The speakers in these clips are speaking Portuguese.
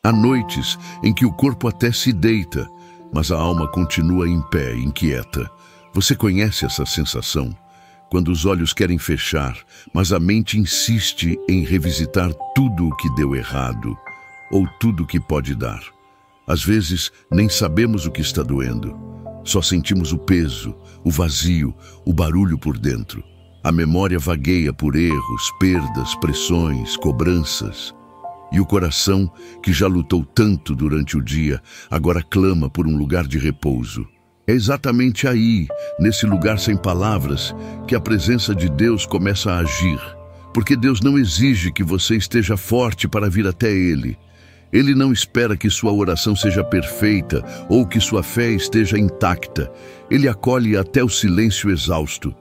Há noites em que o corpo até se deita, mas a alma continua em pé, inquieta. Você conhece essa sensação? Quando os olhos querem fechar, mas a mente insiste em revisitar tudo o que deu errado, ou tudo o que pode dar. Às vezes, nem sabemos o que está doendo. Só sentimos o peso, o vazio, o barulho por dentro. A memória vagueia por erros, perdas, pressões, cobranças. E o coração, que já lutou tanto durante o dia, agora clama por um lugar de repouso. É exatamente aí, nesse lugar sem palavras, que a presença de Deus começa a agir. Porque Deus não exige que você esteja forte para vir até Ele. Ele não espera que sua oração seja perfeita ou que sua fé esteja intacta. Ele acolhe até o silêncio exausto.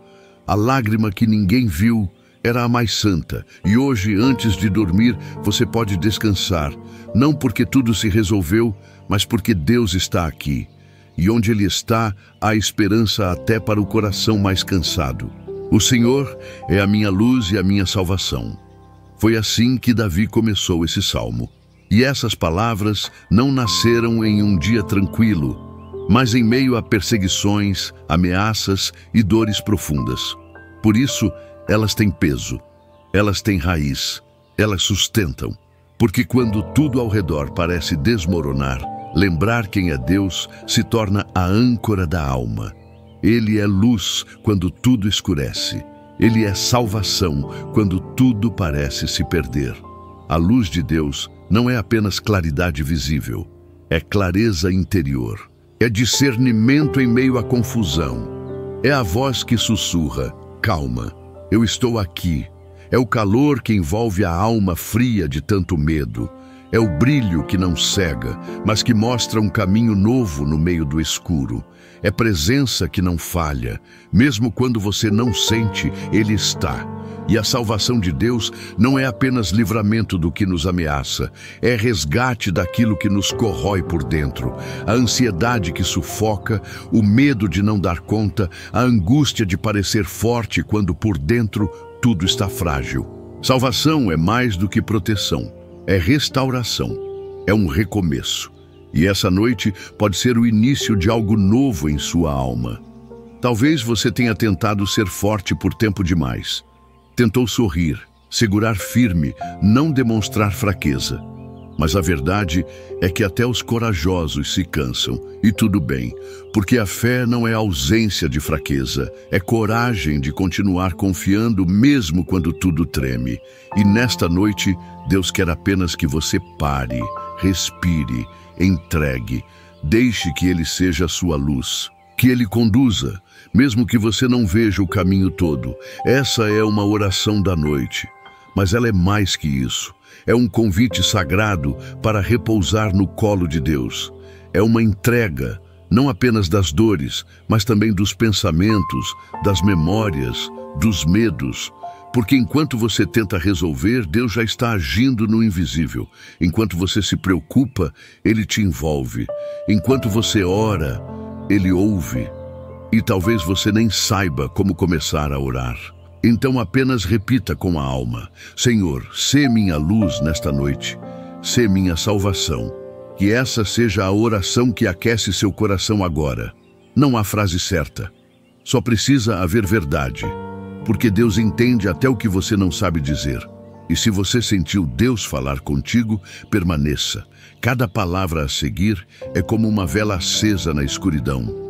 A lágrima que ninguém viu era a mais santa, e hoje, antes de dormir, você pode descansar, não porque tudo se resolveu, mas porque Deus está aqui. E onde Ele está, há esperança até para o coração mais cansado. O Senhor é a minha luz e a minha salvação. Foi assim que Davi começou esse salmo. E essas palavras não nasceram em um dia tranquilo, mas em meio a perseguições, ameaças e dores profundas. Por isso, elas têm peso, elas têm raiz, elas sustentam. Porque quando tudo ao redor parece desmoronar, lembrar quem é Deus se torna a âncora da alma. Ele é luz quando tudo escurece. Ele é salvação quando tudo parece se perder. A luz de Deus não é apenas claridade visível, é clareza interior. É discernimento em meio à confusão. É a voz que sussurra: calma, eu estou aqui. É o calor que envolve a alma fria de tanto medo. É o brilho que não cega, mas que mostra um caminho novo no meio do escuro. É presença que não falha. Mesmo quando você não sente, Ele está. E a salvação de Deus não é apenas livramento do que nos ameaça, é resgate daquilo que nos corrói por dentro, a ansiedade que sufoca, o medo de não dar conta, a angústia de parecer forte quando por dentro tudo está frágil. Salvação é mais do que proteção, é restauração, é um recomeço. E essa noite pode ser o início de algo novo em sua alma. Talvez você tenha tentado ser forte por tempo demais. Tentou sorrir, segurar firme, não demonstrar fraqueza. Mas a verdade é que até os corajosos se cansam, e tudo bem, porque a fé não é ausência de fraqueza, é coragem de continuar confiando mesmo quando tudo treme. E nesta noite, Deus quer apenas que você pare, respire, entregue, deixe que Ele seja a sua luz, que Ele conduza, mesmo que você não veja o caminho todo. Essa é uma oração da noite, mas ela é mais que isso. É um convite sagrado para repousar no colo de Deus. É uma entrega, não apenas das dores, mas também dos pensamentos, das memórias, dos medos. Porque enquanto você tenta resolver, Deus já está agindo no invisível. Enquanto você se preocupa, Ele te envolve. Enquanto você ora, Ele ouve. E talvez você nem saiba como começar a orar. Então apenas repita com a alma: Senhor, sê minha luz nesta noite, sê minha salvação. Que essa seja a oração que aquece seu coração agora. Não há frase certa, só precisa haver verdade, porque Deus entende até o que você não sabe dizer. E se você sentiu Deus falar contigo, permaneça. Cada palavra a seguir é como uma vela acesa na escuridão.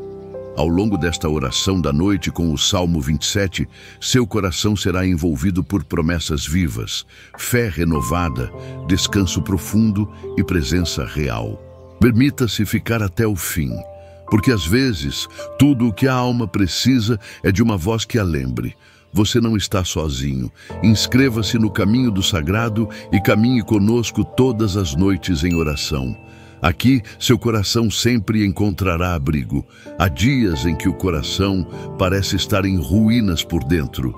Ao longo desta oração da noite com o Salmo 27, seu coração será envolvido por promessas vivas, fé renovada, descanso profundo e presença real. Permita-se ficar até o fim, porque às vezes tudo o que a alma precisa é de uma voz que a lembre: você não está sozinho. Inscreva-se no caminho do sagrado e caminhe conosco todas as noites em oração. Aqui, seu coração sempre encontrará abrigo. Há dias em que o coração parece estar em ruínas por dentro,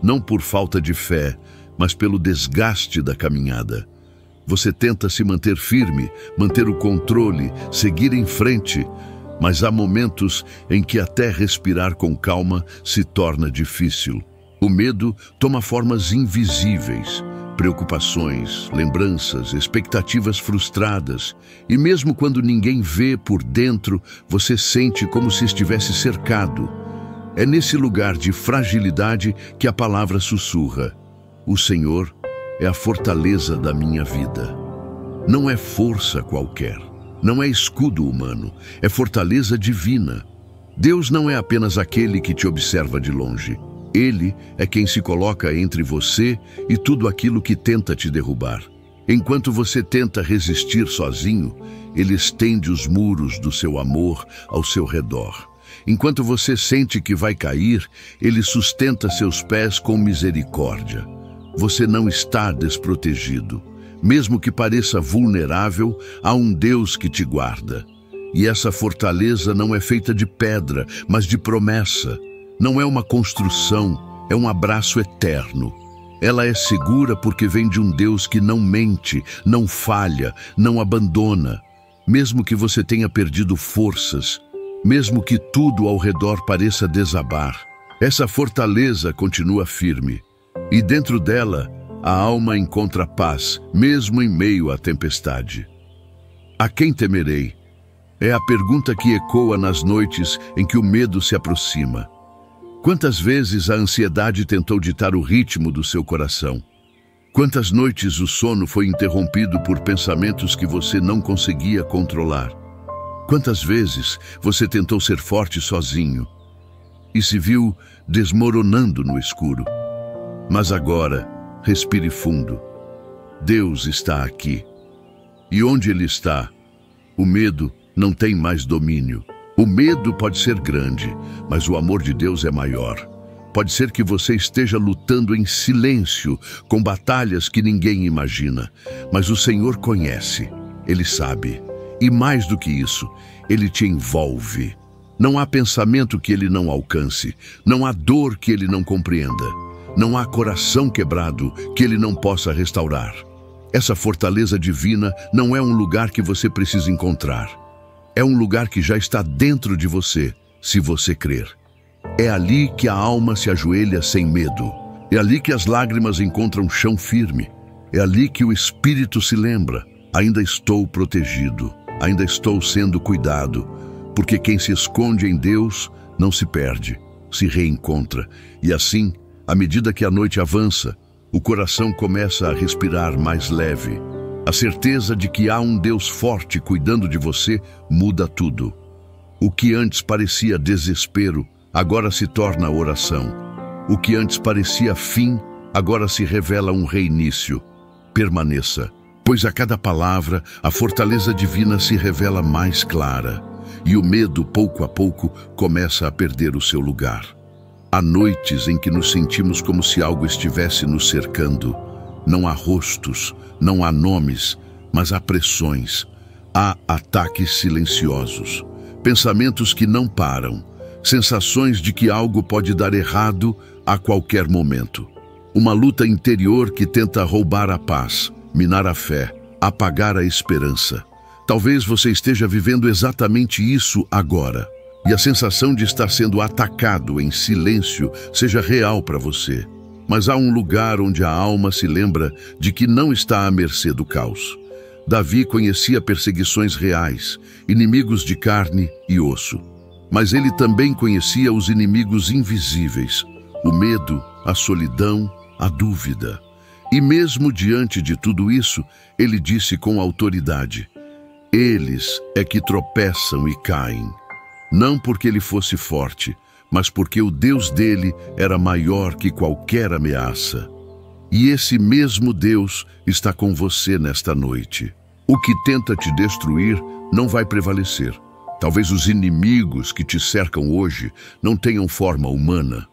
não por falta de fé, mas pelo desgaste da caminhada. Você tenta se manter firme, manter o controle, seguir em frente, mas há momentos em que até respirar com calma se torna difícil. O medo toma formas invisíveis: Preocupações, lembranças, expectativas frustradas, e mesmo quando ninguém vê por dentro, você sente como se estivesse cercado. É nesse lugar de fragilidade que a palavra sussurra: o Senhor é a fortaleza da minha vida. Não é força qualquer, não é escudo humano, é fortaleza divina. Deus não é apenas aquele que te observa de longe. Ele é quem se coloca entre você e tudo aquilo que tenta te derrubar. Enquanto você tenta resistir sozinho, Ele estende os muros do seu amor ao seu redor. Enquanto você sente que vai cair, Ele sustenta seus pés com misericórdia. Você não está desprotegido. Mesmo que pareça vulnerável, há um Deus que te guarda. E essa fortaleza não é feita de pedra, mas de promessa. Não é uma construção, é um abraço eterno. Ela é segura porque vem de um Deus que não mente, não falha, não abandona. Mesmo que você tenha perdido forças, mesmo que tudo ao redor pareça desabar, essa fortaleza continua firme. E dentro dela, a alma encontra paz, mesmo em meio à tempestade. A quem temerei? É a pergunta que ecoa nas noites em que o medo se aproxima. Quantas vezes a ansiedade tentou ditar o ritmo do seu coração? Quantas noites o sono foi interrompido por pensamentos que você não conseguia controlar? Quantas vezes você tentou ser forte sozinho e se viu desmoronando no escuro? Mas agora, respire fundo. Deus está aqui. E onde Ele está, o medo não tem mais domínio. O medo pode ser grande, mas o amor de Deus é maior. Pode ser que você esteja lutando em silêncio, com batalhas que ninguém imagina. Mas o Senhor conhece, Ele sabe. E mais do que isso, Ele te envolve. Não há pensamento que Ele não alcance. Não há dor que Ele não compreenda. Não há coração quebrado que Ele não possa restaurar. Essa fortaleza divina não é um lugar que você precisa encontrar. É um lugar que já está dentro de você, se você crer. É ali que a alma se ajoelha sem medo. É ali que as lágrimas encontram chão firme. É ali que o espírito se lembra: ainda estou protegido, ainda estou sendo cuidado. Porque quem se esconde em Deus não se perde, se reencontra. E assim, à medida que a noite avança, o coração começa a respirar mais leve. A certeza de que há um Deus forte cuidando de você muda tudo. O que antes parecia desespero, agora se torna oração. O que antes parecia fim, agora se revela um reinício. Permaneça, pois a cada palavra a fortaleza divina se revela mais clara, e o medo, pouco a pouco, começa a perder o seu lugar. Há noites em que nos sentimos como se algo estivesse nos cercando. Não há rostos, não há nomes, mas há pressões. Há ataques silenciosos, pensamentos que não param, sensações de que algo pode dar errado a qualquer momento. Uma luta interior que tenta roubar a paz, minar a fé, apagar a esperança. Talvez você esteja vivendo exatamente isso agora, e a sensação de estar sendo atacado em silêncio seja real para você. Mas há um lugar onde a alma se lembra de que não está à mercê do caos. Davi conhecia perseguições reais, inimigos de carne e osso. Mas ele também conhecia os inimigos invisíveis, o medo, a solidão, a dúvida. E mesmo diante de tudo isso, ele disse com autoridade: eles é que tropeçam e caem. Não porque ele fosse forte, mas porque o Deus dele era maior que qualquer ameaça. E esse mesmo Deus está com você nesta noite. O que tenta te destruir não vai prevalecer. Talvez os inimigos que te cercam hoje não tenham forma humana,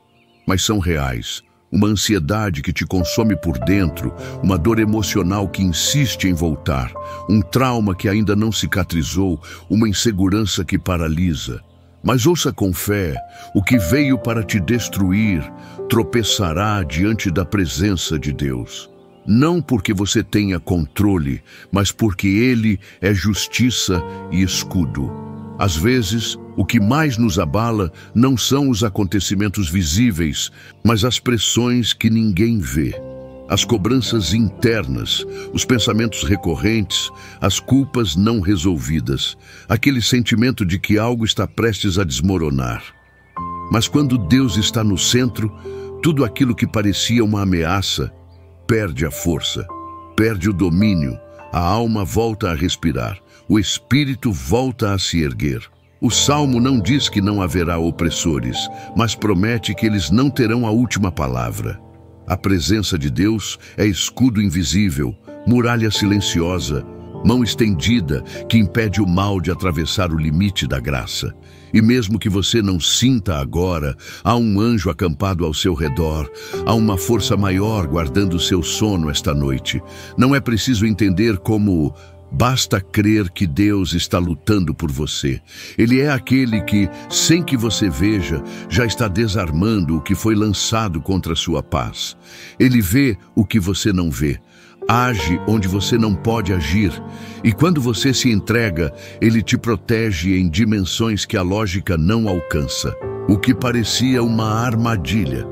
mas são reais. Uma ansiedade que te consome por dentro, uma dor emocional que insiste em voltar, um trauma que ainda não cicatrizou, uma insegurança que paralisa. Mas ouça com fé: o que veio para te destruir tropeçará diante da presença de Deus. Não porque você tenha controle, mas porque Ele é justiça e escudo. Às vezes, o que mais nos abala não são os acontecimentos visíveis, mas as pressões que ninguém vê. as cobranças internas, os pensamentos recorrentes, as culpas não resolvidas, aquele sentimento de que algo está prestes a desmoronar. Mas quando Deus está no centro, tudo aquilo que parecia uma ameaça perde a força, perde o domínio, a alma volta a respirar, o espírito volta a se erguer. O Salmo não diz que não haverá opressores, mas promete que eles não terão a última palavra. A presença de Deus é escudo invisível, muralha silenciosa, mão estendida que impede o mal de atravessar o limite da graça. E mesmo que você não sinta agora, há um anjo acampado ao seu redor, há uma força maior guardando o seu sono esta noite. Não é preciso entender como... Basta crer que Deus está lutando por você. Ele é aquele que, sem que você veja, já está desarmando o que foi lançado contra a sua paz. Ele vê o que você não vê, age onde você não pode agir. E quando você se entrega, ele te protege em dimensões que a lógica não alcança. O que parecia uma armadilha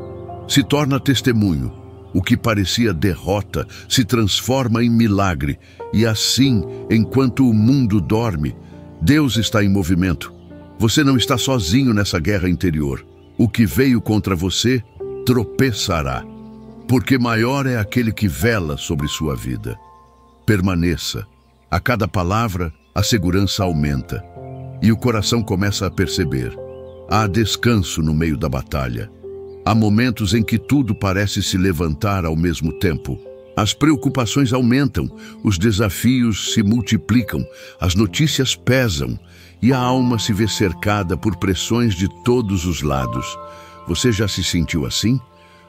se torna testemunho. O que parecia derrota se transforma em milagre. E assim, enquanto o mundo dorme, Deus está em movimento. Você não está sozinho nessa guerra interior. O que veio contra você tropeçará, porque maior é aquele que vela sobre sua vida. Permaneça. A cada palavra, a segurança aumenta. E o coração começa a perceber. Há descanso no meio da batalha. Há momentos em que tudo parece se levantar ao mesmo tempo. As preocupações aumentam, os desafios se multiplicam, as notícias pesam e a alma se vê cercada por pressões de todos os lados. Você já se sentiu assim?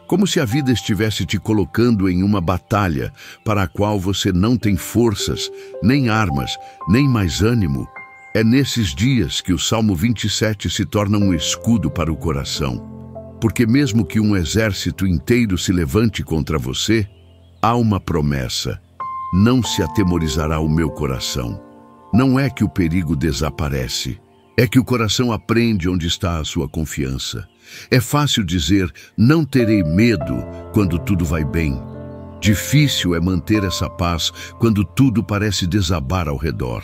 Como se a vida estivesse te colocando em uma batalha para a qual você não tem forças, nem armas, nem mais ânimo. É nesses dias que o Salmo 27 se torna um escudo para o coração. Porque mesmo que um exército inteiro se levante contra você, há uma promessa: não se atemorizará o meu coração. Não é que o perigo desaparece, é que o coração aprende onde está a sua confiança. É fácil dizer, não terei medo quando tudo vai bem. Difícil é manter essa paz quando tudo parece desabar ao redor.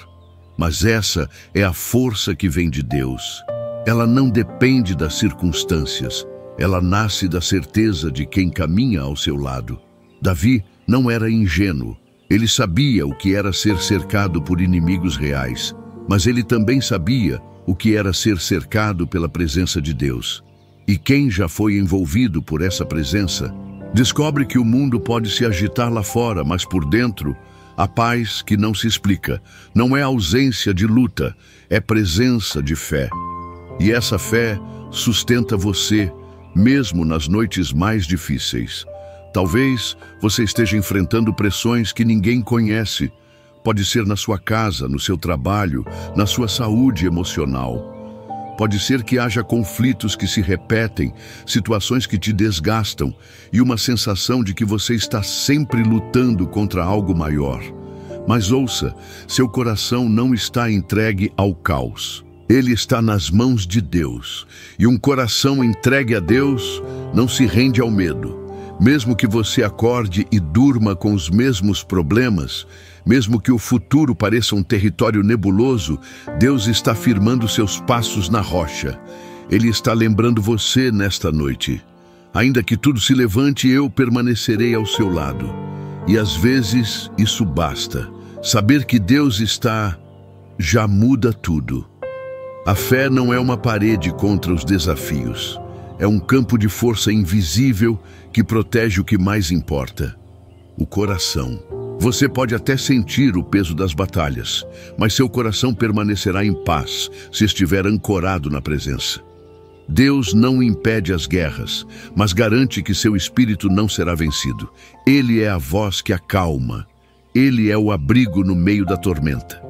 Mas essa é a força que vem de Deus. Ela não depende das circunstâncias. Ela nasce da certeza de quem caminha ao seu lado. Davi não era ingênuo. Ele sabia o que era ser cercado por inimigos reais, mas ele também sabia o que era ser cercado pela presença de Deus. E quem já foi envolvido por essa presença, descobre que o mundo pode se agitar lá fora, mas por dentro, a paz que não se explica. Não é ausência de luta, é presença de fé. E essa fé sustenta você, mesmo nas noites mais difíceis. Talvez você esteja enfrentando pressões que ninguém conhece. Pode ser na sua casa, no seu trabalho, na sua saúde emocional. Pode ser que haja conflitos que se repetem, situações que te desgastam e uma sensação de que você está sempre lutando contra algo maior. Mas ouça, seu coração não está entregue ao caos. Ele está nas mãos de Deus. E um coração entregue a Deus não se rende ao medo. Mesmo que você acorde e durma com os mesmos problemas, mesmo que o futuro pareça um território nebuloso, Deus está firmando seus passos na rocha. Ele está lembrando você nesta noite. Ainda que tudo se levante, eu permanecerei ao seu lado. E às vezes isso basta. Saber que Deus está já muda tudo. A fé não é uma parede contra os desafios. É um campo de força invisível que protege o que mais importa: o coração. Você pode até sentir o peso das batalhas, mas seu coração permanecerá em paz se estiver ancorado na presença. Deus não impede as guerras, mas garante que seu espírito não será vencido. Ele é a voz que acalma. Ele é o abrigo no meio da tormenta.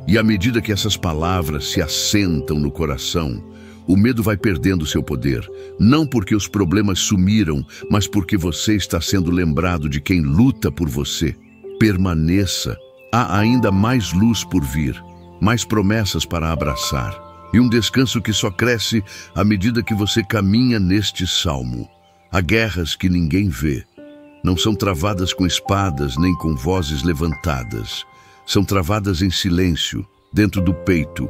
E à medida que essas palavras se assentam no coração, o medo vai perdendo seu poder, não porque os problemas sumiram, mas porque você está sendo lembrado de quem luta por você. Permaneça. Há ainda mais luz por vir, mais promessas para abraçar, e um descanso que só cresce à medida que você caminha neste salmo. Há guerras que ninguém vê, Não são travadas com espadas nem com vozes levantadas. São travadas em silêncio, dentro do peito,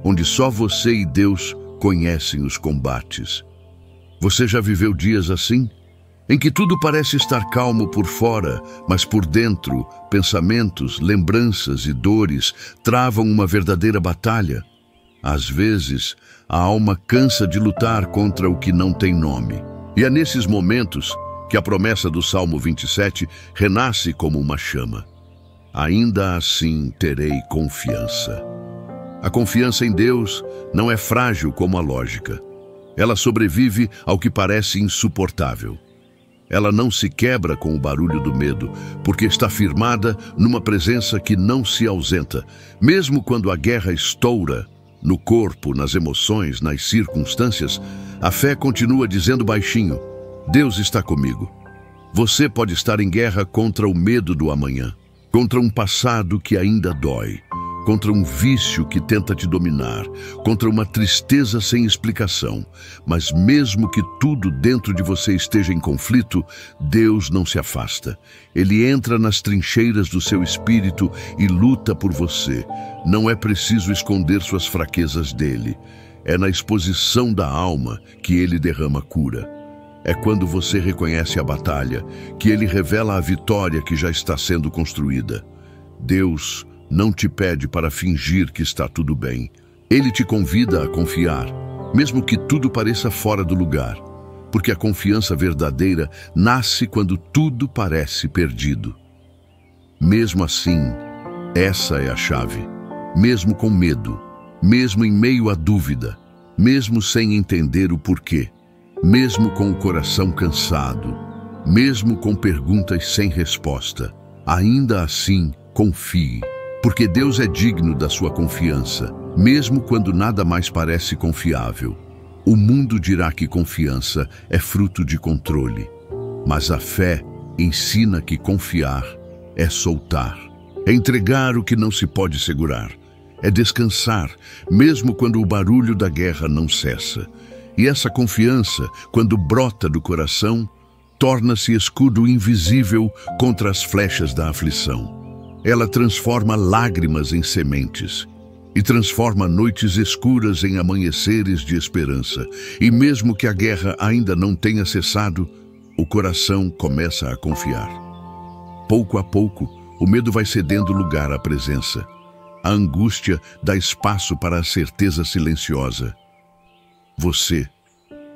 onde só você e Deus conhecem os combates. Você já viveu dias assim? Em que tudo parece estar calmo por fora, mas por dentro, pensamentos, lembranças e dores travam uma verdadeira batalha. Às vezes, a alma cansa de lutar contra o que não tem nome. E é nesses momentos que a promessa do Salmo 27 renasce como uma chama. Ainda assim terei confiança. A confiança em Deus não é frágil como a lógica. Ela sobrevive ao que parece insuportável. Ela não se quebra com o barulho do medo, porque está firmada numa presença que não se ausenta. Mesmo quando a guerra estoura, no corpo, nas emoções, nas circunstâncias, a fé continua dizendo baixinho: Deus está comigo. Você pode estar em guerra contra o medo do amanhã, contra um passado que ainda dói, contra um vício que tenta te dominar, contra uma tristeza sem explicação. Mas mesmo que tudo dentro de você esteja em conflito, Deus não se afasta. Ele entra nas trincheiras do seu espírito e luta por você. Não é preciso esconder suas fraquezas dele. É na exposição da alma que ele derrama cura. É quando você reconhece a batalha que ele revela a vitória que já está sendo construída. Deus não te pede para fingir que está tudo bem. Ele te convida a confiar, mesmo que tudo pareça fora do lugar, porque a confiança verdadeira nasce quando tudo parece perdido. Mesmo assim, essa é a chave. Mesmo com medo, mesmo em meio à dúvida, mesmo sem entender o porquê, mesmo com o coração cansado, mesmo com perguntas sem resposta, ainda assim, confie. Porque Deus é digno da sua confiança, mesmo quando nada mais parece confiável. O mundo dirá que confiança é fruto de controle, mas a fé ensina que confiar é soltar, é entregar o que não se pode segurar, é descansar, mesmo quando o barulho da guerra não cessa. E essa confiança, quando brota do coração, torna-se escudo invisível contra as flechas da aflição. Ela transforma lágrimas em sementes e transforma noites escuras em amanheceres de esperança. E mesmo que a guerra ainda não tenha cessado, o coração começa a confiar. Pouco a pouco, o medo vai cedendo lugar à presença. A angústia dá espaço para a certeza silenciosa. Você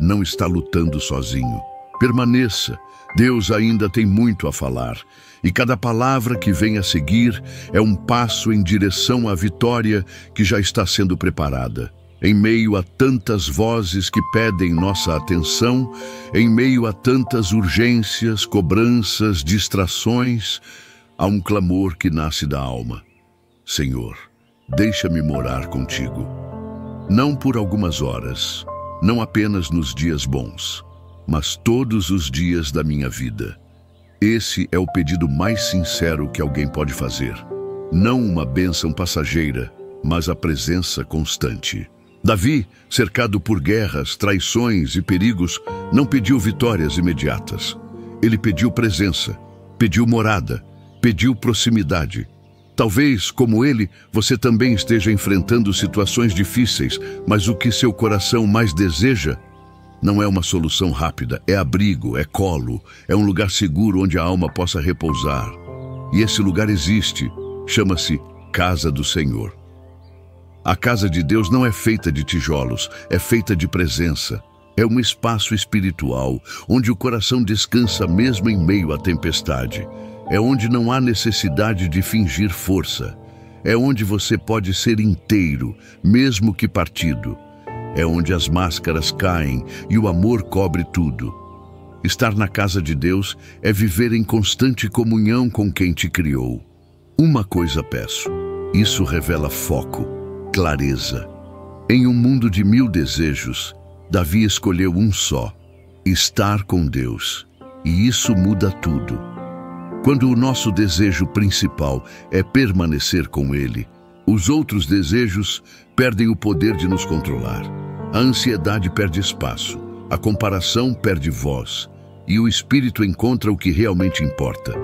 não está lutando sozinho. Permaneça. Deus ainda tem muito a falar, e cada palavra que vem a seguir é um passo em direção à vitória que já está sendo preparada. Em meio a tantas vozes que pedem nossa atenção, em meio a tantas urgências, cobranças, distrações, há um clamor que nasce da alma. Senhor, deixa-me morar contigo. Não por algumas horas, não apenas nos dias bons, mas todos os dias da minha vida. Esse é o pedido mais sincero que alguém pode fazer. Não uma bênção passageira, mas a presença constante. Davi, cercado por guerras, traições e perigos, não pediu vitórias imediatas. Ele pediu presença, pediu morada, pediu proximidade. Talvez, como ele, você também esteja enfrentando situações difíceis, mas o que seu coração mais deseja não é uma solução rápida, é abrigo, é colo, é um lugar seguro onde a alma possa repousar. E esse lugar existe, chama-se Casa do Senhor. A casa de Deus não é feita de tijolos, é feita de presença. É um espaço espiritual, onde o coração descansa mesmo em meio à tempestade. É onde não há necessidade de fingir força. É onde você pode ser inteiro, mesmo que partido. É onde as máscaras caem e o amor cobre tudo. Estar na casa de Deus é viver em constante comunhão com quem te criou. Uma coisa peço, isso revela foco, clareza. Em um mundo de 1000 desejos, Davi escolheu um só, estar com Deus. E isso muda tudo. Quando o nosso desejo principal é permanecer com Ele, os outros desejos perdem o poder de nos controlar. A ansiedade perde espaço, a comparação perde voz, e o espírito encontra o que realmente importa.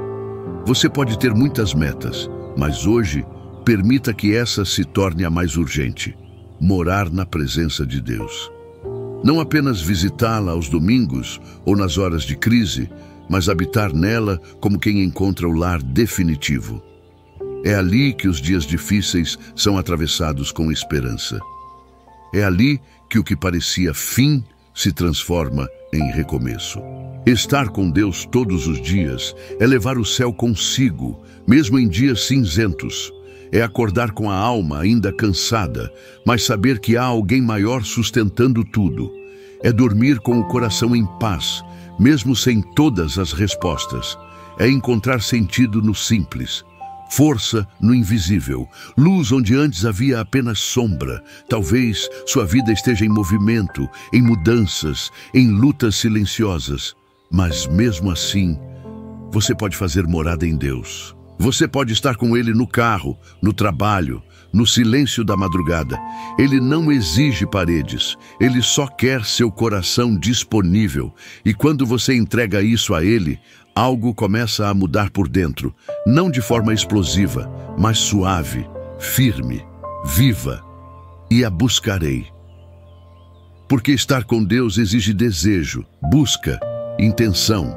Você pode ter muitas metas, mas hoje, permita que essa se torne a mais urgente: morar na presença de Deus. Não apenas visitá-la aos domingos ou nas horas de crise, mas habitar nela como quem encontra o lar definitivo. É ali que os dias difíceis são atravessados com esperança. É ali que o que parecia fim se transforma em recomeço. Estar com Deus todos os dias é levar o céu consigo, mesmo em dias cinzentos. É acordar com a alma ainda cansada, mas saber que há alguém maior sustentando tudo. É dormir com o coração em paz, mesmo sem todas as respostas. É encontrar sentido no simples, força no invisível, luz onde antes havia apenas sombra. Talvez sua vida esteja em movimento, em mudanças, em lutas silenciosas. Mas mesmo assim, você pode fazer morada em Deus. Você pode estar com Ele no carro, no trabalho, no silêncio da madrugada. Ele não exige paredes, Ele só quer seu coração disponível. E quando você entrega isso a Ele, algo começa a mudar por dentro, não de forma explosiva, mas suave, firme, viva. E a buscarei. Porque estar com Deus exige desejo, busca, intenção.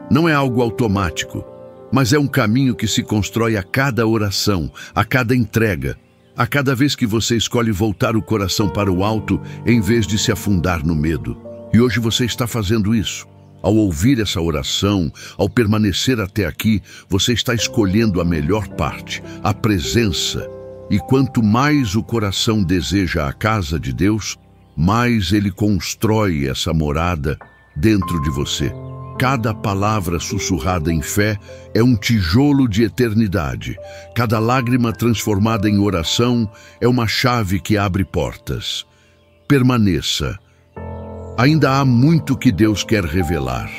Não é algo automático, mas é um caminho que se constrói a cada oração, a cada entrega, a cada vez que você escolhe voltar o coração para o alto em vez de se afundar no medo. E hoje você está fazendo isso. Ao ouvir essa oração, ao permanecer até aqui, você está escolhendo a melhor parte, a presença. E quanto mais o coração deseja a casa de Deus, mais ele constrói essa morada dentro de você. Cada palavra sussurrada em fé é um tijolo de eternidade. Cada lágrima transformada em oração é uma chave que abre portas. Permaneça. Ainda há muito que Deus quer revelar.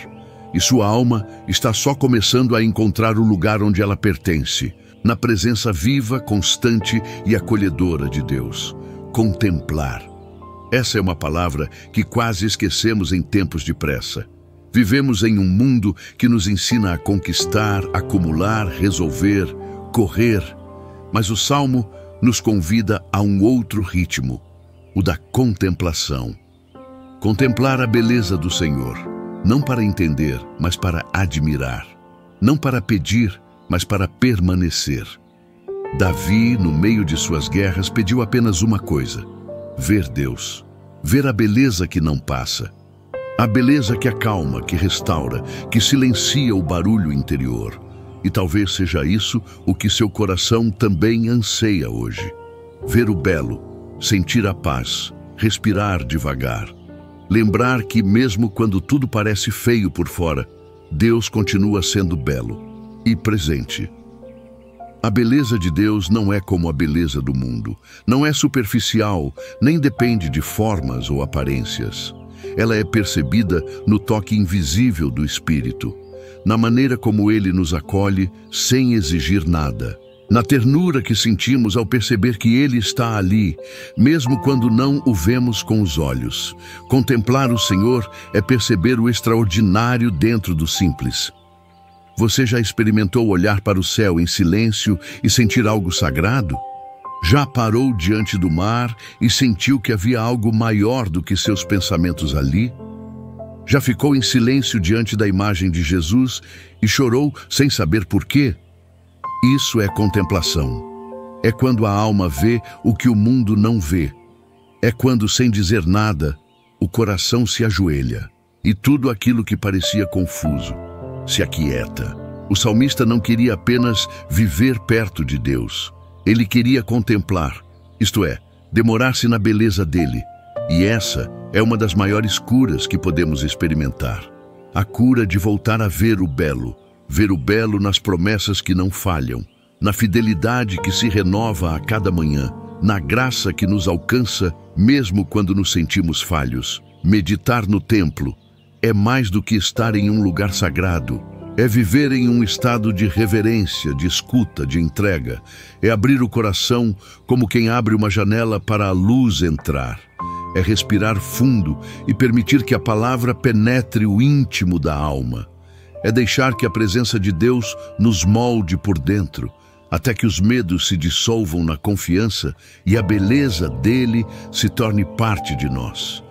E sua alma está só começando a encontrar o lugar onde ela pertence, na presença viva, constante e acolhedora de Deus. Contemplar. Essa é uma palavra que quase esquecemos em tempos de pressa. Vivemos em um mundo que nos ensina a conquistar, acumular, resolver, correr. Mas o Salmo nos convida a um outro ritmo, o da contemplação. Contemplar a beleza do Senhor, não para entender, mas para admirar. Não para pedir, mas para permanecer. Davi, no meio de suas guerras, pediu apenas uma coisa: ver Deus, ver a beleza que não passa. A beleza que acalma, que restaura, que silencia o barulho interior. E talvez seja isso o que seu coração também anseia hoje. Ver o belo, sentir a paz, respirar devagar. Lembrar que mesmo quando tudo parece feio por fora, Deus continua sendo belo e presente. A beleza de Deus não é como a beleza do mundo. Não é superficial, nem depende de formas ou aparências. Ela é percebida no toque invisível do Espírito, na maneira como Ele nos acolhe sem exigir nada, na ternura que sentimos ao perceber que Ele está ali, mesmo quando não o vemos com os olhos. Contemplar o Senhor é perceber o extraordinário dentro do simples. Você já experimentou olhar para o céu em silêncio e sentir algo sagrado? Já parou diante do mar e sentiu que havia algo maior do que seus pensamentos ali? Já ficou em silêncio diante da imagem de Jesus e chorou sem saber por quê? Isso é contemplação. É quando a alma vê o que o mundo não vê. É quando, sem dizer nada, o coração se ajoelha e tudo aquilo que parecia confuso se aquieta. O salmista não queria apenas viver perto de Deus. Ele queria contemplar, isto é, demorar-se na beleza dele. E essa é uma das maiores curas que podemos experimentar. A cura de voltar a ver o belo nas promessas que não falham, na fidelidade que se renova a cada manhã, na graça que nos alcança mesmo quando nos sentimos falhos. Meditar no templo é mais do que estar em um lugar sagrado. É viver em um estado de reverência, de escuta, de entrega. É abrir o coração como quem abre uma janela para a luz entrar. É respirar fundo e permitir que a palavra penetre o íntimo da alma. É deixar que a presença de Deus nos molde por dentro, até que os medos se dissolvam na confiança e a beleza dele se torne parte de nós.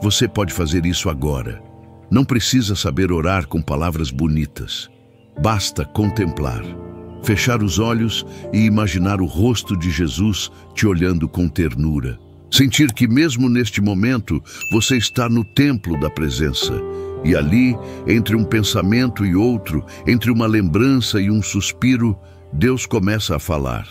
Você pode fazer isso agora. Não precisa saber orar com palavras bonitas. Basta contemplar, fechar os olhos e imaginar o rosto de Jesus te olhando com ternura. Sentir que mesmo neste momento você está no templo da presença. E ali, entre um pensamento e outro, entre uma lembrança e um suspiro, Deus começa a falar.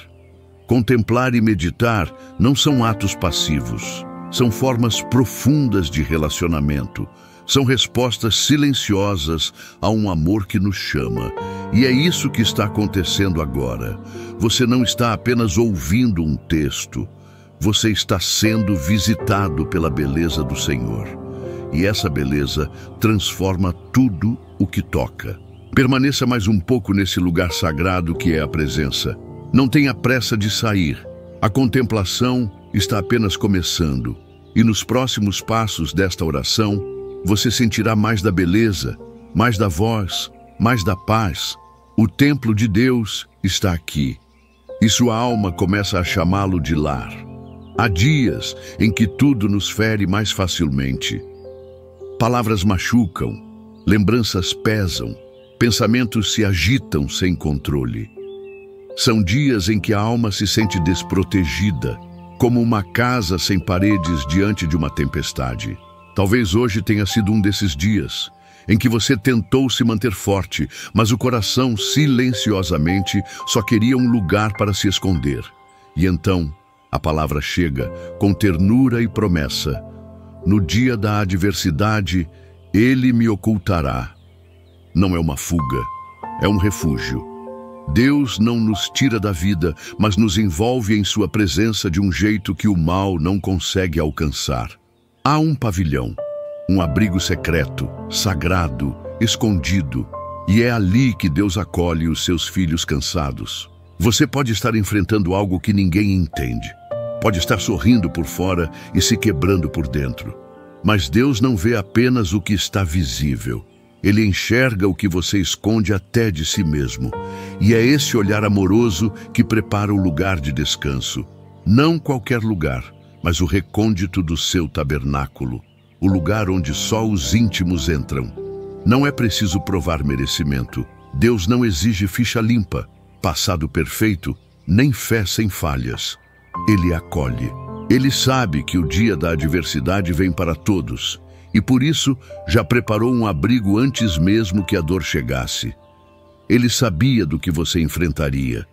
Contemplar e meditar não são atos passivos. São formas profundas de relacionamento. São respostas silenciosas a um amor que nos chama. E é isso que está acontecendo agora. Você não está apenas ouvindo um texto. Você está sendo visitado pela beleza do Senhor. E essa beleza transforma tudo o que toca. Permaneça mais um pouco nesse lugar sagrado que é a presença. Não tenha pressa de sair. A contemplação está apenas começando. E nos próximos passos desta oração, você sentirá mais da beleza, mais da voz, mais da paz. O templo de Deus está aqui. E sua alma começa a chamá-lo de lar. Há dias em que tudo nos fere mais facilmente. Palavras machucam, lembranças pesam, pensamentos se agitam sem controle. São dias em que a alma se sente desprotegida, como uma casa sem paredes diante de uma tempestade. Talvez hoje tenha sido um desses dias em que você tentou se manter forte, mas o coração silenciosamente só queria um lugar para se esconder. E então, a palavra chega com ternura e promessa. No dia da adversidade, Ele me ocultará. Não é uma fuga, é um refúgio. Deus não nos tira da vida, mas nos envolve em sua presença de um jeito que o mal não consegue alcançar. Há um pavilhão, um abrigo secreto, sagrado, escondido, e é ali que Deus acolhe os seus filhos cansados. Você pode estar enfrentando algo que ninguém entende. Pode estar sorrindo por fora e se quebrando por dentro. Mas Deus não vê apenas o que está visível. Ele enxerga o que você esconde até de si mesmo. E é esse olhar amoroso que prepara o lugar de descanso. Não qualquer lugar, mas o recôndito do seu tabernáculo. O lugar onde só os íntimos entram. Não é preciso provar merecimento. Deus não exige ficha limpa, passado perfeito, nem fé sem falhas. Ele acolhe. Ele sabe que o dia da adversidade vem para todos, e por isso já preparou um abrigo antes mesmo que a dor chegasse. Ele sabia do que você enfrentaria,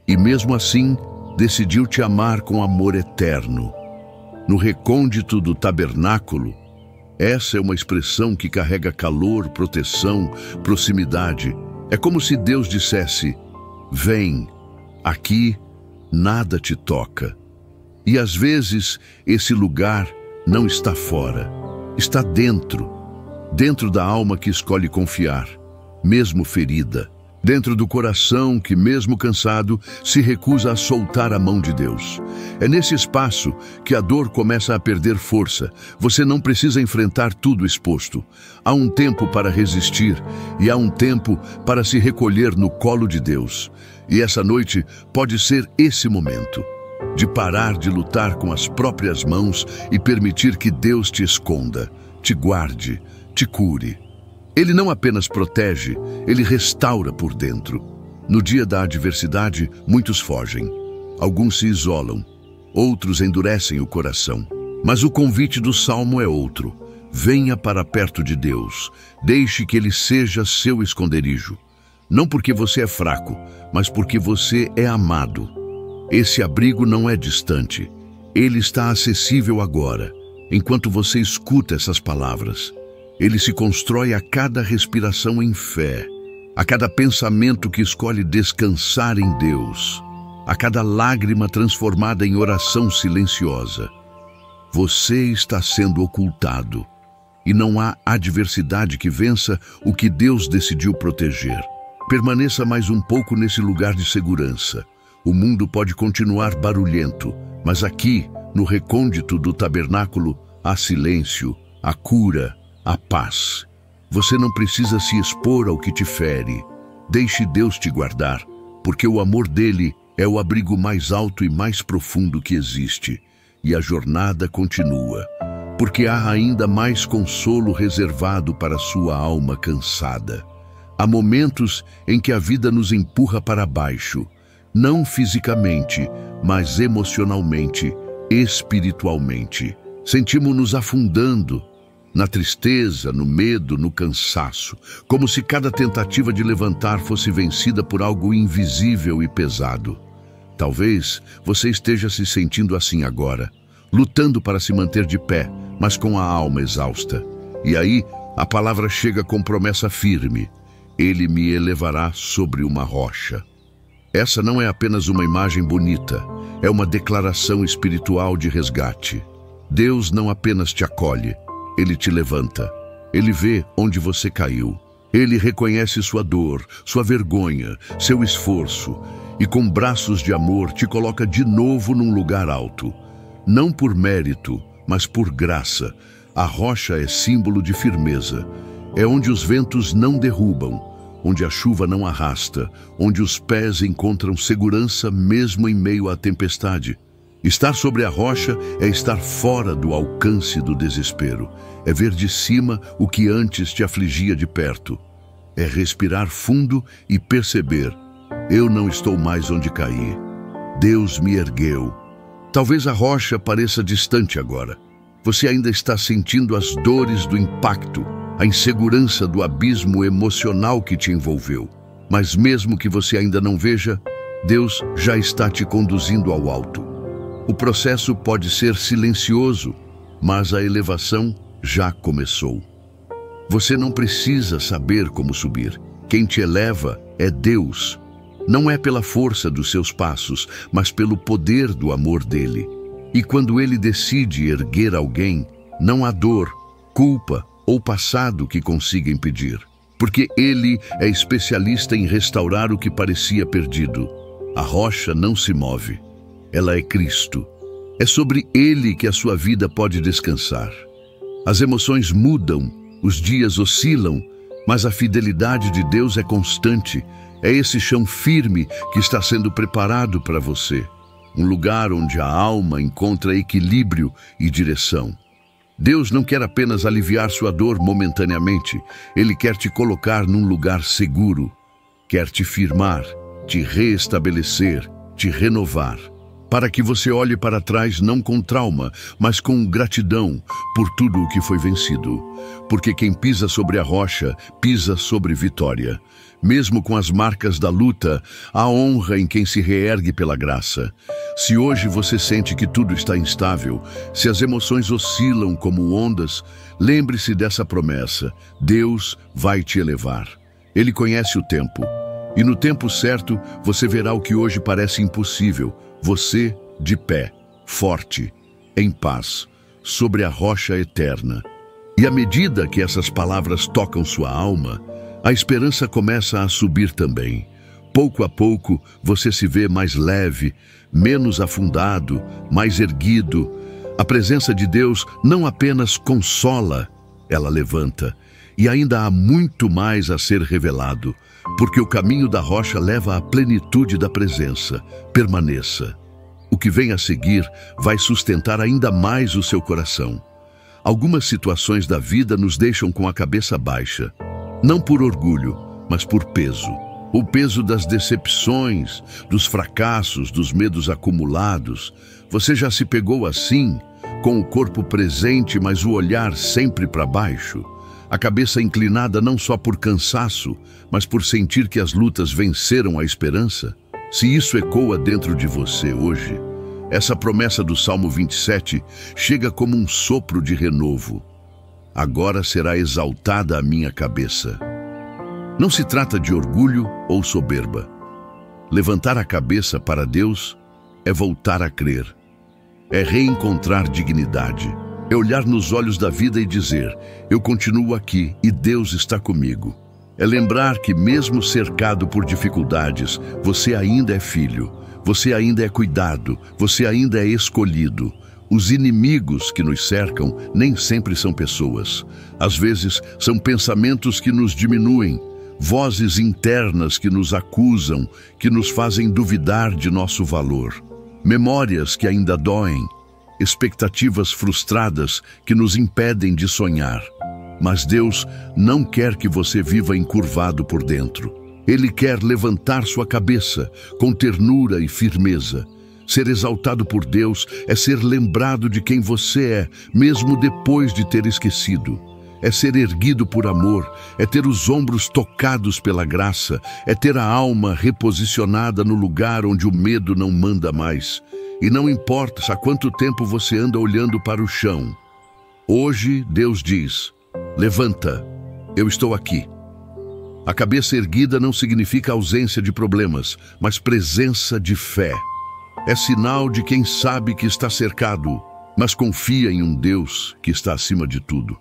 e mesmo assim decidiu te amar com amor eterno. No recôndito do tabernáculo, essa é uma expressão que carrega calor, proteção, proximidade. É como se Deus dissesse: vem, aqui nada te toca. E às vezes esse lugar não está fora, está dentro da alma que escolhe confiar, mesmo ferida, dentro do coração que, mesmo cansado, se recusa a soltar a mão de Deus. É nesse espaço que a dor começa a perder força. Você não precisa enfrentar tudo exposto. Há um tempo para resistir e há um tempo para se recolher no colo de Deus. E essa noite pode ser esse momento de parar de lutar com as próprias mãos e permitir que Deus te esconda, te guarde, te cure. Ele não apenas protege, ele restaura por dentro. No dia da adversidade, muitos fogem. Alguns se isolam, outros endurecem o coração. Mas o convite do Salmo é outro. Venha para perto de Deus, deixe que Ele seja seu esconderijo. Não porque você é fraco, mas porque você é amado. Esse abrigo não é distante. Ele está acessível agora, enquanto você escuta essas palavras. Ele se constrói a cada respiração em fé, a cada pensamento que escolhe descansar em Deus, a cada lágrima transformada em oração silenciosa. Você está sendo ocultado, e não há adversidade que vença o que Deus decidiu proteger. Permaneça mais um pouco nesse lugar de segurança. O mundo pode continuar barulhento, mas aqui, no recôndito do tabernáculo, há silêncio, há cura, há paz. Você não precisa se expor ao que te fere. Deixe Deus te guardar, porque o amor dele é o abrigo mais alto e mais profundo que existe. E a jornada continua, porque há ainda mais consolo reservado para sua alma cansada. Há momentos em que a vida nos empurra para baixo, não fisicamente, mas emocionalmente, espiritualmente. Sentimos-nos afundando na tristeza, no medo, no cansaço, como se cada tentativa de levantar fosse vencida por algo invisível e pesado. Talvez você esteja se sentindo assim agora, lutando para se manter de pé, mas com a alma exausta. E aí, a palavra chega com promessa firme: Ele me elevará sobre uma rocha. Essa não é apenas uma imagem bonita, é uma declaração espiritual de resgate. Deus não apenas te acolhe, Ele te levanta. Ele vê onde você caiu. Ele reconhece sua dor, sua vergonha, seu esforço, e com braços de amor te coloca de novo num lugar alto. Não por mérito, mas por graça. A rocha é símbolo de firmeza. É onde os ventos não derrubam, onde a chuva não arrasta, onde os pés encontram segurança mesmo em meio à tempestade. Estar sobre a rocha é estar fora do alcance do desespero. É ver de cima o que antes te afligia de perto. É respirar fundo e perceber: eu não estou mais onde caí. Deus me ergueu. Talvez a rocha pareça distante agora. Você ainda está sentindo as dores do impacto, a insegurança do abismo emocional que te envolveu. Mas mesmo que você ainda não veja, Deus já está te conduzindo ao alto. O processo pode ser silencioso, mas a elevação já começou. Você não precisa saber como subir. Quem te eleva é Deus. Não é pela força dos seus passos, mas pelo poder do amor dele. E quando ele decide erguer alguém, não há dor, culpa ou passado que consiga impedir. Porque ele é especialista em restaurar o que parecia perdido. A rocha não se move. Ela é Cristo. É sobre ele que a sua vida pode descansar. As emoções mudam, os dias oscilam, mas a fidelidade de Deus é constante. É esse chão firme que está sendo preparado para você. Um lugar onde a alma encontra equilíbrio e direção. Deus não quer apenas aliviar sua dor momentaneamente. Ele quer te colocar num lugar seguro. Quer te firmar, te reestabelecer, te renovar. Para que você olhe para trás não com trauma, mas com gratidão por tudo o que foi vencido. Porque quem pisa sobre a rocha, pisa sobre vitória. Mesmo com as marcas da luta, há honra em quem se reergue pela graça. Se hoje você sente que tudo está instável, se as emoções oscilam como ondas, lembre-se dessa promessa: Deus vai te elevar. Ele conhece o tempo. E no tempo certo, você verá o que hoje parece impossível. Você de pé, forte, em paz, sobre a rocha eterna. E à medida que essas palavras tocam sua alma, a esperança começa a subir também. Pouco a pouco, você se vê mais leve, menos afundado, mais erguido. A presença de Deus não apenas consola, ela levanta. E ainda há muito mais a ser revelado, porque o caminho da rocha leva à plenitude da presença. Permaneça. O que vem a seguir vai sustentar ainda mais o seu coração. Algumas situações da vida nos deixam com a cabeça baixa, não por orgulho, mas por peso. O peso das decepções, dos fracassos, dos medos acumulados. Você já se pegou assim, com o corpo presente, mas o olhar sempre para baixo? A cabeça inclinada não só por cansaço, mas por sentir que as lutas venceram a esperança? Se isso ecoa dentro de você hoje, essa promessa do Salmo 27 chega como um sopro de renovo. Agora será exaltada a minha cabeça. Não se trata de orgulho ou soberba. Levantar a cabeça para Deus é voltar a crer. É reencontrar dignidade. É olhar nos olhos da vida e dizer: eu continuo aqui e Deus está comigo. É lembrar que mesmo cercado por dificuldades, você ainda é filho, você ainda é cuidado, você ainda é escolhido. Os inimigos que nos cercam nem sempre são pessoas. Às vezes, são pensamentos que nos diminuem, vozes internas que nos acusam, que nos fazem duvidar de nosso valor. Memórias que ainda doem, expectativas frustradas que nos impedem de sonhar. Mas Deus não quer que você viva encurvado por dentro. Ele quer levantar sua cabeça com ternura e firmeza. Ser exaltado por Deus é ser lembrado de quem você é, mesmo depois de ter esquecido. É ser erguido por amor, é ter os ombros tocados pela graça, é ter a alma reposicionada no lugar onde o medo não manda mais. E não importa há quanto tempo você anda olhando para o chão. Hoje Deus diz: levanta, eu estou aqui. A cabeça erguida não significa ausência de problemas, mas presença de fé. É sinal de quem sabe que está cercado, mas confia em um Deus que está acima de tudo.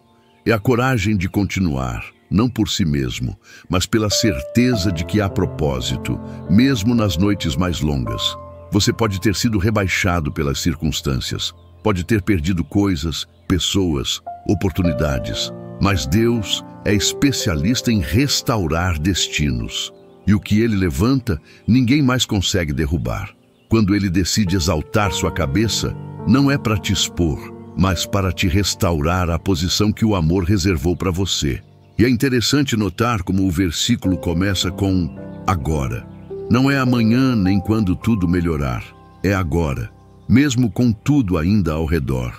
É a coragem de continuar, não por si mesmo, mas pela certeza de que há propósito, mesmo nas noites mais longas. Você pode ter sido rebaixado pelas circunstâncias, pode ter perdido coisas, pessoas, oportunidades, mas Deus é especialista em restaurar destinos. E o que Ele levanta, ninguém mais consegue derrubar. Quando Ele decide exaltar sua cabeça, não é para te expor, mas para te restaurar à posição que o amor reservou para você. E é interessante notar como o versículo começa com agora. Não é amanhã nem quando tudo melhorar, é agora, mesmo com tudo ainda ao redor,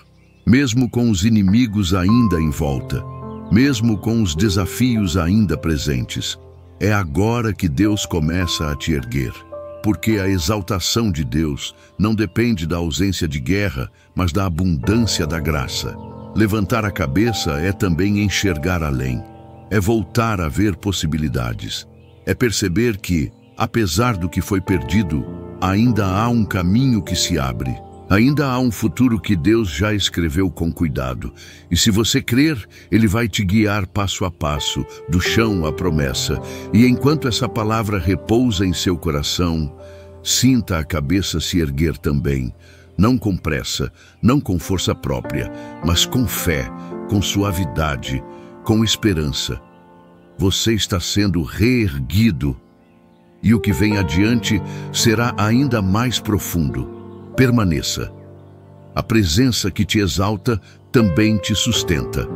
mesmo com os inimigos ainda em volta, mesmo com os desafios ainda presentes. É agora que Deus começa a te erguer. Porque a exaltação de Deus não depende da ausência de guerra, mas da abundância da graça. Levantar a cabeça é também enxergar além. É voltar a ver possibilidades. É perceber que, apesar do que foi perdido, ainda há um caminho que se abre. Ainda há um futuro que Deus já escreveu com cuidado. E se você crer, Ele vai te guiar passo a passo, do chão à promessa. E enquanto essa palavra repousa em seu coração, sinta a cabeça se erguer também. Não com pressa, não com força própria, mas com fé, com suavidade, com esperança. Você está sendo reerguido. E o que vem adiante será ainda mais profundo. Permaneça. A presença que te exalta também te sustenta.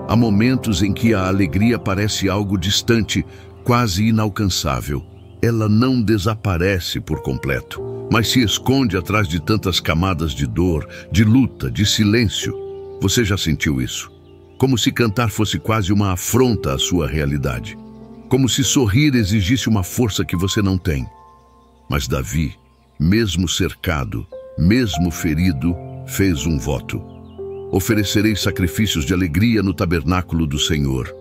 Há momentos em que a alegria parece algo distante, quase inalcançável. Ela não desaparece por completo, mas se esconde atrás de tantas camadas de dor, de luta, de silêncio. Você já sentiu isso? Como se cantar fosse quase uma afronta à sua realidade. Como se sorrir exigisse uma força que você não tem. Mas Davi, mesmo cercado, mesmo ferido, fez um voto. Oferecerei sacrifícios de alegria no tabernáculo do Senhor.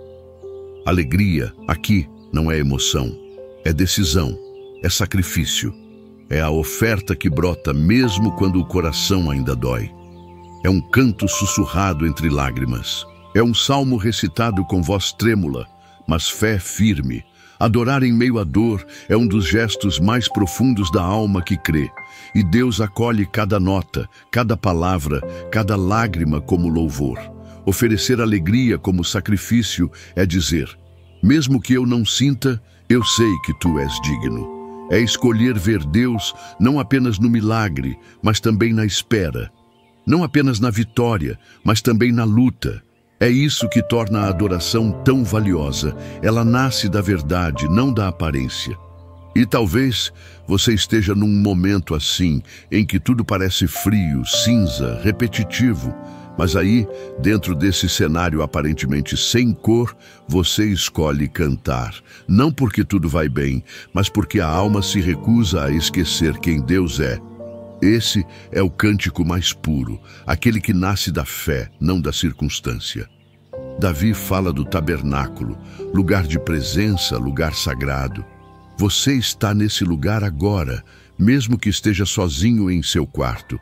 Alegria, aqui, não é emoção, é decisão, é sacrifício. É a oferta que brota mesmo quando o coração ainda dói. É um canto sussurrado entre lágrimas. É um salmo recitado com voz trêmula, mas fé firme. Adorar em meio à dor é um dos gestos mais profundos da alma que crê. E Deus acolhe cada nota, cada palavra, cada lágrima como louvor. Oferecer alegria como sacrifício é dizer: mesmo que eu não sinta, eu sei que tu és digno. É escolher ver Deus não apenas no milagre, mas também na espera. Não apenas na vitória, mas também na luta. É isso que torna a adoração tão valiosa. Ela nasce da verdade, não da aparência. E talvez você esteja num momento assim, em que tudo parece frio, cinza, repetitivo. Mas aí, dentro desse cenário aparentemente sem cor, você escolhe cantar. Não porque tudo vai bem, mas porque a alma se recusa a esquecer quem Deus é. Esse é o cântico mais puro, aquele que nasce da fé, não da circunstância. Davi fala do tabernáculo, lugar de presença, lugar sagrado. Você está nesse lugar agora, mesmo que esteja sozinho em seu quarto.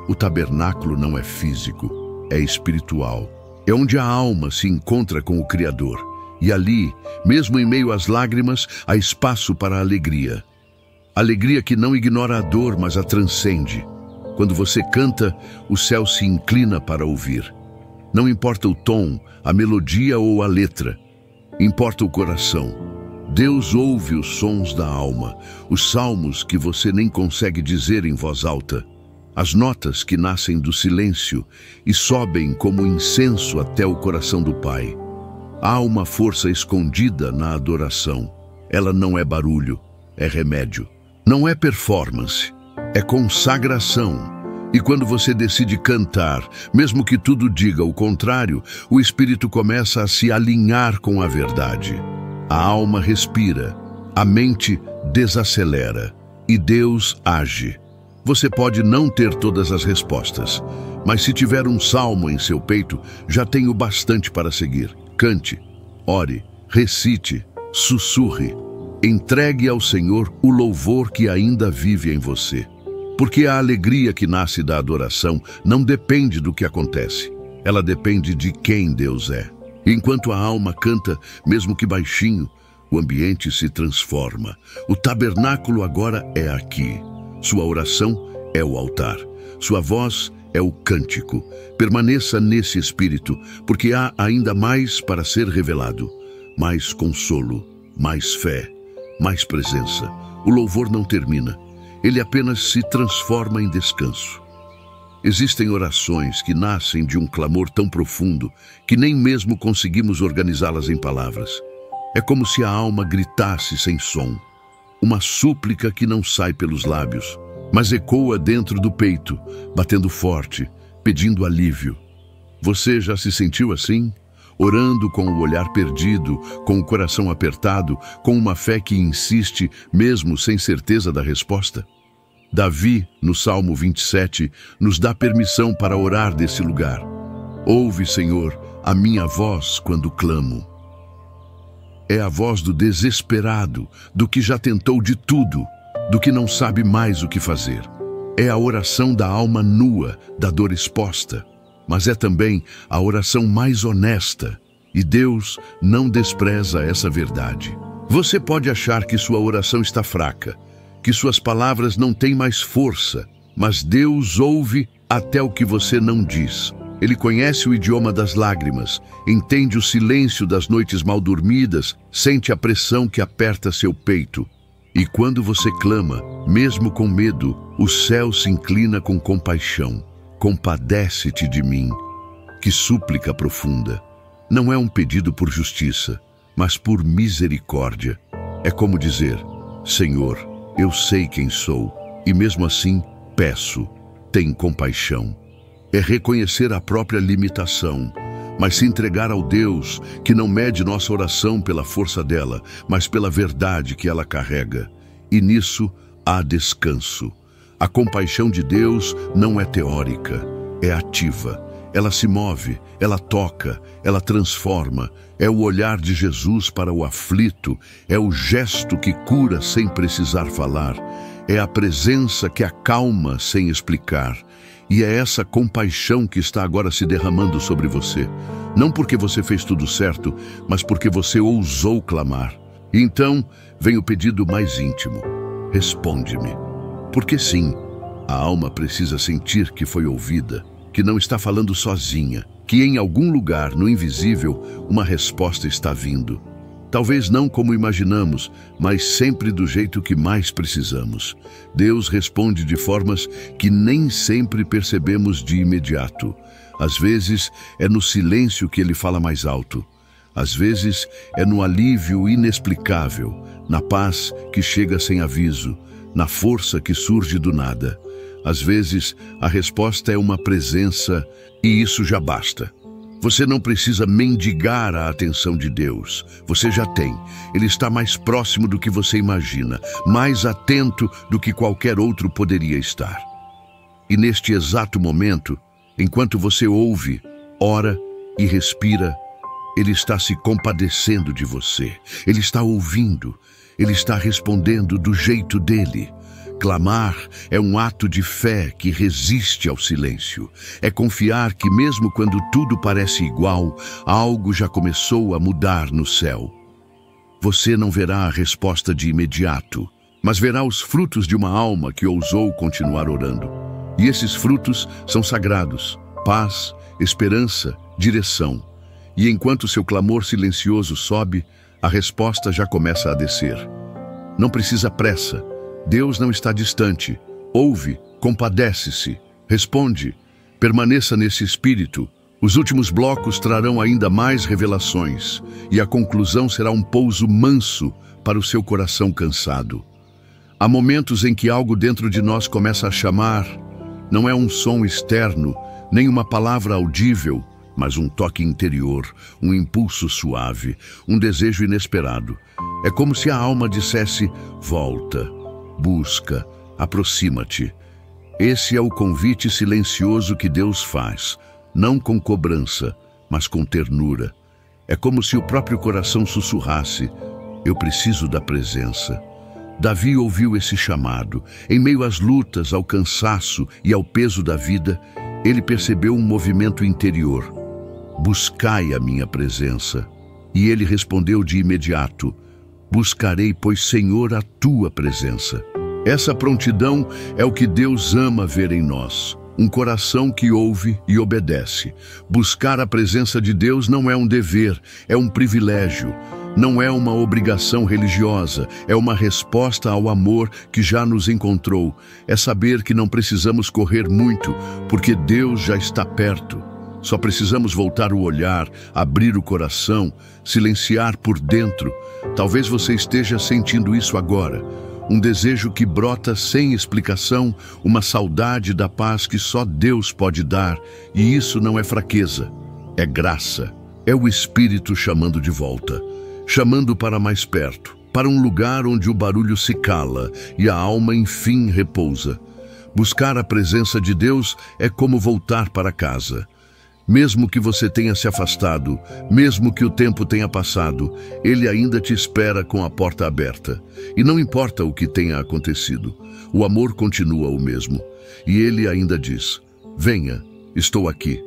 O tabernáculo não é físico, é espiritual. É onde a alma se encontra com o Criador. E ali, mesmo em meio às lágrimas, há espaço para a alegria. Alegria que não ignora a dor, mas a transcende. Quando você canta, o céu se inclina para ouvir. Não importa o tom, a melodia ou a letra, importa o coração. Deus ouve os sons da alma, os salmos que você nem consegue dizer em voz alta, as notas que nascem do silêncio e sobem como incenso até o coração do Pai. Há uma força escondida na adoração. Ela não é barulho, é remédio. Não é performance, é consagração. E quando você decide cantar, mesmo que tudo diga o contrário, o espírito começa a se alinhar com a verdade. A alma respira, a mente desacelera e Deus age. Você pode não ter todas as respostas, mas se tiver um salmo em seu peito, já tem o bastante para seguir. Cante, ore, recite, sussurre. Entregue ao Senhor o louvor que ainda vive em você. Porque a alegria que nasce da adoração não depende do que acontece. Ela depende de quem Deus é. Enquanto a alma canta, mesmo que baixinho, o ambiente se transforma. O tabernáculo agora é aqui. Sua oração é o altar. Sua voz é o cântico. Permaneça nesse espírito, porque há ainda mais para ser revelado. Mais consolo, mais fé, mais presença. O louvor não termina. Ele apenas se transforma em descanso. Existem orações que nascem de um clamor tão profundo que nem mesmo conseguimos organizá-las em palavras. É como se a alma gritasse sem som. Uma súplica que não sai pelos lábios, mas ecoa dentro do peito, batendo forte, pedindo alívio. Você já se sentiu assim? Orando com o olhar perdido, com o coração apertado, com uma fé que insiste, mesmo sem certeza da resposta? Davi, no Salmo 27, nos dá permissão para orar desse lugar. Ouve, Senhor, a minha voz quando clamo. É a voz do desesperado, do que já tentou de tudo, do que não sabe mais o que fazer. É a oração da alma nua, da dor exposta. Mas é também a oração mais honesta, e Deus não despreza essa verdade. Você pode achar que sua oração está fraca, que suas palavras não têm mais força, mas Deus ouve até o que você não diz. Ele conhece o idioma das lágrimas, entende o silêncio das noites mal dormidas, sente a pressão que aperta seu peito. E quando você clama, mesmo com medo, o céu se inclina com compaixão. Compadece-te de mim. Que súplica profunda. Não é um pedido por justiça, mas por misericórdia. É como dizer: Senhor, eu sei quem sou, e mesmo assim peço, tem compaixão. É reconhecer a própria limitação, mas se entregar ao Deus que não mede nossa oração pela força dela, mas pela verdade que ela carrega. E nisso há descanso. A compaixão de Deus não é teórica, é ativa. Ela se move, ela toca, ela transforma. É o olhar de Jesus para o aflito, é o gesto que cura sem precisar falar, é a presença que acalma sem explicar. E é essa compaixão que está agora se derramando sobre você. Não porque você fez tudo certo, mas porque você ousou clamar. E então vem o pedido mais íntimo: responde-me. Porque sim, a alma precisa sentir que foi ouvida, que não está falando sozinha, que em algum lugar no invisível uma resposta está vindo. Talvez não como imaginamos, mas sempre do jeito que mais precisamos. Deus responde de formas que nem sempre percebemos de imediato. Às vezes é no silêncio que Ele fala mais alto. Às vezes é no alívio inexplicável, na paz que chega sem aviso, na força que surge do nada. Às vezes, a resposta é uma presença, e isso já basta. Você não precisa mendigar a atenção de Deus. Você já tem. Ele está mais próximo do que você imagina, mais atento do que qualquer outro poderia estar. E neste exato momento, enquanto você ouve, ora e respira, Ele está se compadecendo de você. Ele está ouvindo. Ele está respondendo do jeito dele. Clamar é um ato de fé que resiste ao silêncio. É confiar que mesmo quando tudo parece igual, algo já começou a mudar no céu. Você não verá a resposta de imediato, mas verá os frutos de uma alma que ousou continuar orando. E esses frutos são sagrados: paz, esperança, direção. E enquanto seu clamor silencioso sobe, a resposta já começa a descer. Não precisa pressa. Deus não está distante. Ouve, compadece-se, responde. Permaneça nesse espírito. Os últimos blocos trarão ainda mais revelações, e a conclusão será um pouso manso para o seu coração cansado. Há momentos em que algo dentro de nós começa a chamar. Não é um som externo, nem uma palavra audível, mas um toque interior, um impulso suave, um desejo inesperado. É como se a alma dissesse: volta, busca, aproxima-te. Esse é o convite silencioso que Deus faz, não com cobrança, mas com ternura. É como se o próprio coração sussurrasse: eu preciso da presença. Davi ouviu esse chamado. Em meio às lutas, ao cansaço e ao peso da vida, ele percebeu um movimento interior: buscai a minha presença. E ele respondeu de imediato: buscarei, pois, Senhor, a tua presença. Essa prontidão é o que Deus ama ver em nós. Um coração que ouve e obedece. Buscar a presença de Deus não é um dever, é um privilégio. Não é uma obrigação religiosa, é uma resposta ao amor que já nos encontrou. É saber que não precisamos correr muito, porque Deus já está perto. Só precisamos voltar o olhar, abrir o coração, silenciar por dentro. Talvez você esteja sentindo isso agora. Um desejo que brota sem explicação, uma saudade da paz que só Deus pode dar. E isso não é fraqueza, é graça. É o Espírito chamando de volta, chamando para mais perto, para um lugar onde o barulho se cala e a alma enfim repousa. Buscar a presença de Deus é como voltar para casa. Mesmo que você tenha se afastado, mesmo que o tempo tenha passado, Ele ainda te espera com a porta aberta. E não importa o que tenha acontecido, o amor continua o mesmo. E Ele ainda diz: venha, estou aqui.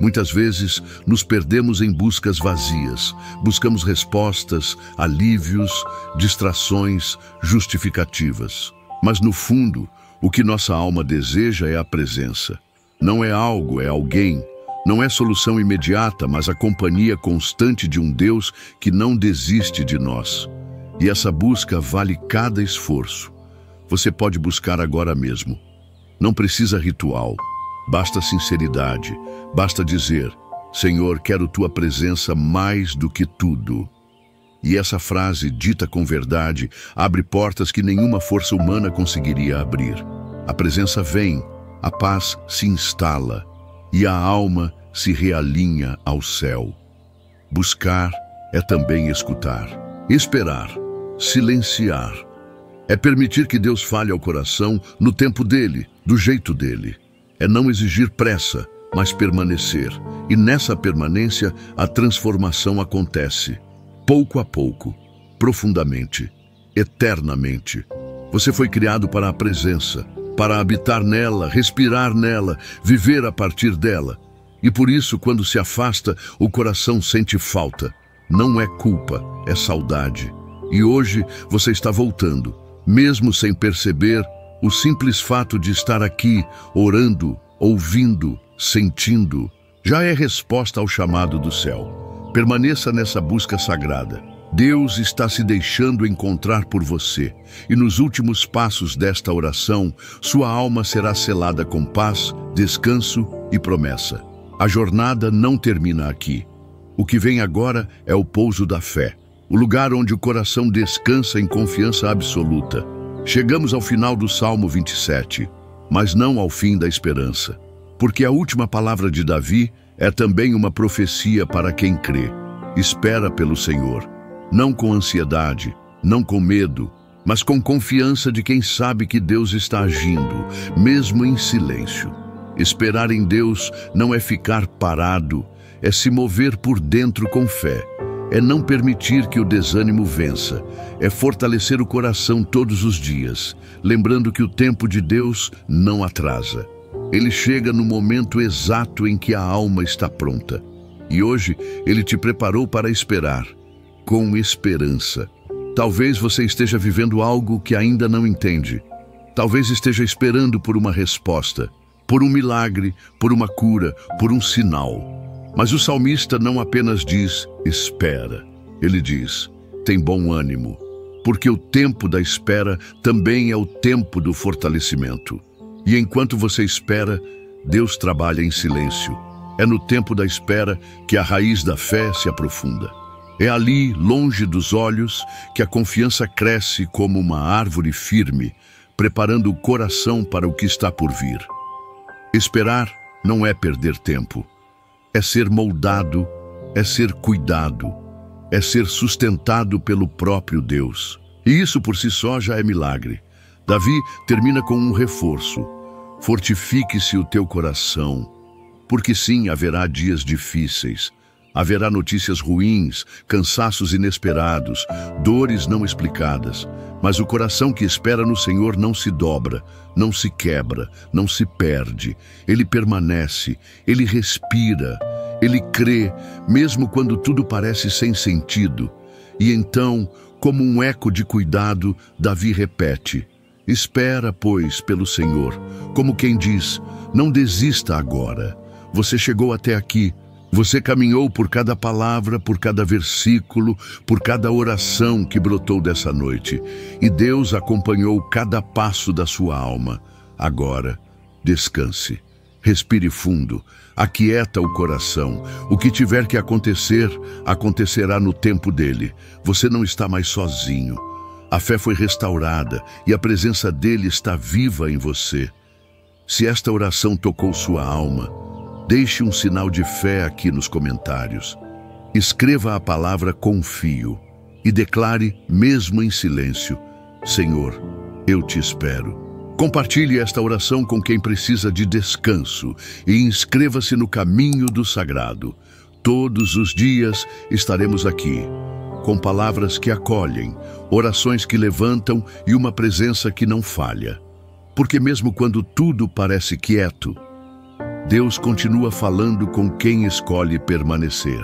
Muitas vezes nos perdemos em buscas vazias. Buscamos respostas, alívios, distrações, justificativas. Mas no fundo, o que nossa alma deseja é a presença. Não é algo, é alguém. Não é solução imediata, mas a companhia constante de um Deus que não desiste de nós. E essa busca vale cada esforço. Você pode buscar agora mesmo. Não precisa ritual, basta sinceridade, basta dizer: Senhor, quero tua presença mais do que tudo. E essa frase, dita com verdade, abre portas que nenhuma força humana conseguiria abrir. A presença vem, a paz se instala e a alma se realinha ao céu. Buscar é também escutar, esperar, silenciar. É permitir que Deus fale ao coração no tempo dele, do jeito dele. É não exigir pressa, mas permanecer. E nessa permanência, a transformação acontece. Pouco a pouco, profundamente, eternamente. Você foi criado para a presença, para habitar nela, respirar nela, viver a partir dela. E por isso, quando se afasta, o coração sente falta. Não é culpa, é saudade. E hoje você está voltando, mesmo sem perceber. O simples fato de estar aqui, orando, ouvindo, sentindo, já é resposta ao chamado do céu. Permaneça nessa busca sagrada. Deus está se deixando encontrar por você, e nos últimos passos desta oração, sua alma será selada com paz, descanso e promessa. A jornada não termina aqui. O que vem agora é o pouso da fé, o lugar onde o coração descansa em confiança absoluta. Chegamos ao final do Salmo 27, mas não ao fim da esperança, porque a última palavra de Davi é também uma profecia para quem crê. Espera pelo Senhor, não com ansiedade, não com medo, mas com confiança de quem sabe que Deus está agindo, mesmo em silêncio. Esperar em Deus não é ficar parado, é se mover por dentro com fé. É não permitir que o desânimo vença, é fortalecer o coração todos os dias, lembrando que o tempo de Deus não atrasa. Ele chega no momento exato em que a alma está pronta. E hoje Ele te preparou para esperar, com esperança. Talvez você esteja vivendo algo que ainda não entende. Talvez esteja esperando por uma resposta, por um milagre, por uma cura, por um sinal. Mas o salmista não apenas diz, espera. Ele diz, tem bom ânimo, porque o tempo da espera também é o tempo do fortalecimento. E enquanto você espera, Deus trabalha em silêncio. É no tempo da espera que a raiz da fé se aprofunda. É ali, longe dos olhos, que a confiança cresce como uma árvore firme, preparando o coração para o que está por vir. Esperar não é perder tempo. É ser moldado, é ser cuidado, é ser sustentado pelo próprio Deus. E isso por si só já é milagre. Davi termina com um reforço. Fortifique-se o teu coração, porque sim, haverá dias difíceis. Haverá notícias ruins, cansaços inesperados, dores não explicadas. Mas o coração que espera no Senhor não se dobra, não se quebra, não se perde. Ele permanece, ele respira, ele crê, mesmo quando tudo parece sem sentido. E então, como um eco de cuidado, Davi repete, espera, pois, pelo Senhor, como quem diz, não desista agora. Você chegou até aqui. Você caminhou por cada palavra, por cada versículo, por cada oração que brotou dessa noite. E Deus acompanhou cada passo da sua alma. Agora, descanse. Respire fundo. Aquieta o coração. O que tiver que acontecer, acontecerá no tempo dele. Você não está mais sozinho. A fé foi restaurada e a presença dele está viva em você. Se esta oração tocou sua alma, deixe um sinal de fé aqui nos comentários. Escreva a palavra confio e declare, mesmo em silêncio, Senhor, eu te espero. Compartilhe esta oração com quem precisa de descanso e inscreva-se no caminho do sagrado. Todos os dias estaremos aqui, com palavras que acolhem, orações que levantam e uma presença que não falha. Porque mesmo quando tudo parece quieto, Deus continua falando com quem escolhe permanecer.